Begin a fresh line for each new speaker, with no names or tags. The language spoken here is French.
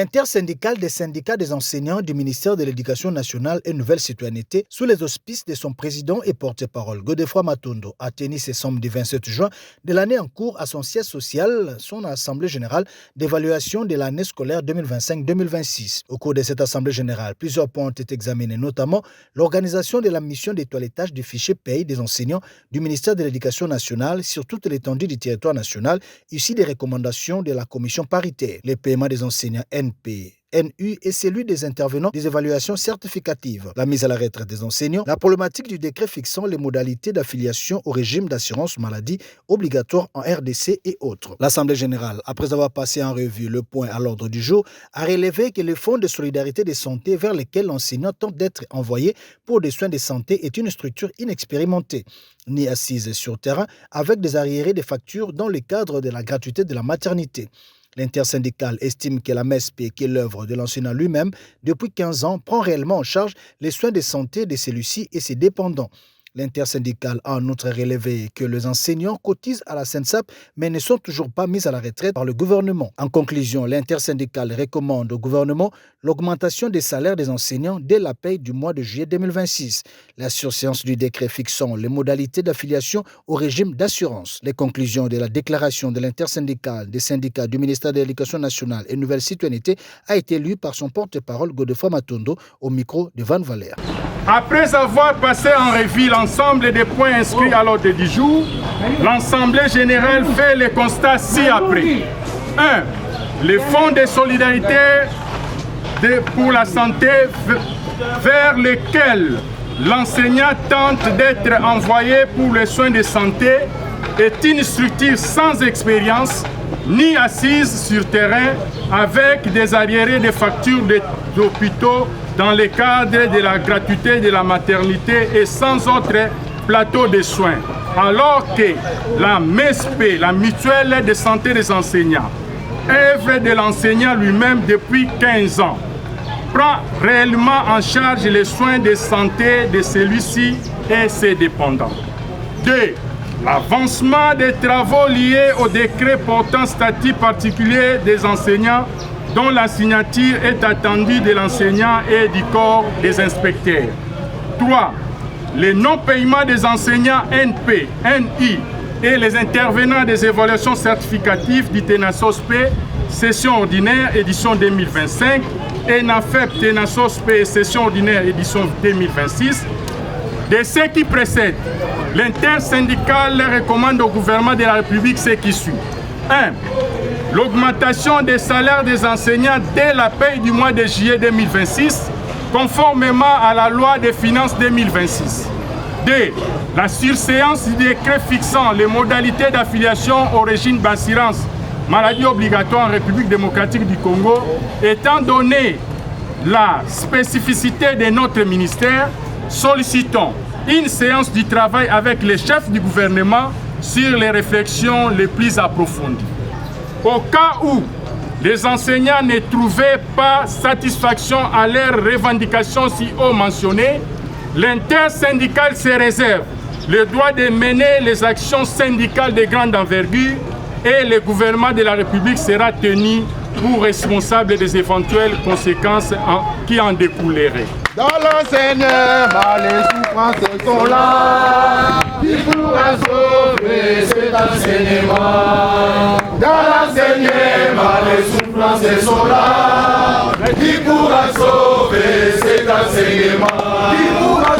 L'intersyndicale des syndicats des enseignants du ministère de l'Éducation nationale et Nouvelle Citoyenneté, sous les auspices de son président et porte-parole Godefroid Matondo, a tenu ce samedi 27 juin de l'année en cours à son siège social, son assemblée générale d'évaluation de l'année scolaire 2025-2026. Au cours de cette assemblée générale, plusieurs points ont été examinés, notamment l'organisation de la mission de toilettage du fichier paye des enseignants du ministère de l'Éducation nationale sur toute l'étendue du territoire national, ici des recommandations de la commission paritaire, les paiements des enseignants NP, NU et celui des intervenants des évaluations certificatives, la mise à la retraite des enseignants, la problématique du décret fixant les modalités d'affiliation au régime d'assurance maladie obligatoire en RDC et autres. L'Assemblée générale, après avoir passé en revue le point à l'ordre du jour, a relevé que le fonds de solidarité de santé vers lequel l'enseignant tente d'être envoyé pour des soins de santé est une structure inexpérimentée, ni assise sur terrain, avec des arriérés de factures dans le cadre de la gratuité de la maternité. L'intersyndicale estime que la MESP, qui est l'œuvre de l'enseignant lui-même, depuis 15 ans, prend réellement en charge les soins de santé de celui-ci et ses dépendants. L'intersyndicale a en outre relevé que les enseignants cotisent à la SENSAP mais ne sont toujours pas mis à la retraite par le gouvernement. En conclusion, l'intersyndicale recommande au gouvernement l'augmentation des salaires des enseignants dès la paye du mois de juillet 2026, la surséance du décret fixant les modalités d'affiliation au régime d'assurance. Les conclusions de la déclaration de l'intersyndicale des syndicats du ministère de l'Éducation nationale et Nouvelle Citoyenneté a été lue par son porte-parole Godefroid Matondo au micro de Van Valère.
Après avoir passé en revue l'ensemble des points inscrits à l'ordre du jour, l'Assemblée générale fait les constats ci-après. 1. Les fonds de solidarité pour la santé vers lesquels l'enseignant tente d'être envoyé pour les soins de santé est une structure sans expérience ni assise sur terrain avec des arriérés de factures d'hôpitaux dans le cadre de la gratuité de la maternité et sans autre plateau de soins. Alors que la MESP, la mutuelle de santé des enseignants, œuvre de l'enseignant lui-même depuis 15 ans, prend réellement en charge les soins de santé de celui-ci et ses dépendants. 2. L'avancement des travaux liés au décret portant statut particulier des enseignants dont la signature est attendue de l'enseignant et du corps des inspecteurs. 3. Le non-paiement des enseignants NP, NI et les intervenants des évaluations certificatives du TENASOSP, session ordinaire édition 2025, et NAFEP TENASOSP, session ordinaire édition 2026. De ce qui précède, l'intersyndicale recommande au gouvernement de la République ce qui suit. 1. L'augmentation des salaires des enseignants dès la paye du mois de juillet 2026, conformément à la loi des finances 2026. 2. La surséance du décret fixant les modalités d'affiliation au régime d'assurance maladie obligatoire en République démocratique du Congo, étant donné la spécificité de notre ministère, sollicitons une séance du travail avec les chefs du gouvernement sur les réflexions les plus approfondies. Au cas où les enseignants ne trouvaient pas satisfaction à leurs revendications si haut mentionnées, l'intersyndicale se réserve le droit de mener les actions syndicales de grande envergure et le gouvernement de la République sera tenu pour responsable des éventuelles conséquences qui en découleraient.
Dans l'enseignement, les souffrances sont là. Qui pourra sauver cet enseignement? Dans l'enseignement, les souffrances sont là. Qui pourra sauver cet enseignement? Qui pourra